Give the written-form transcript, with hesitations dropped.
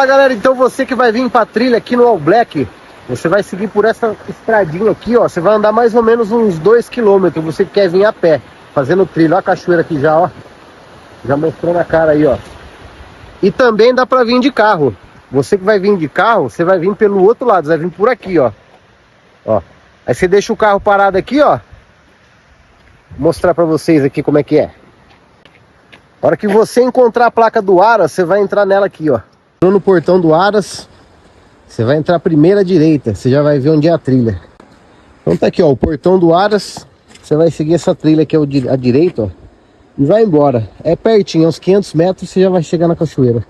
Fala galera, então você que vai vir pra trilha aqui no All Black, você vai seguir por essa estradinha aqui, ó. Você vai andar mais ou menos uns 2 km, você que quer vir a pé, fazendo trilha. Ó a cachoeira aqui já, ó. Já mostrando a cara aí, ó. E também dá pra vir de carro. Você que vai vir de carro, você vai vir pelo outro lado, você vai vir por aqui, ó. Ó. Aí você deixa o carro parado aqui, ó. Vou mostrar pra vocês aqui como é que é. A hora que você encontrar a placa do Aras, você vai entrar nela aqui, ó. No portão do Aras, você vai entrar primeira à direita, você já vai ver onde é a trilha. Então tá aqui, ó, o portão do Aras. Você vai seguir essa trilha aqui à direita, ó, e vai embora. É pertinho, uns 500 metros você já vai chegar na cachoeira.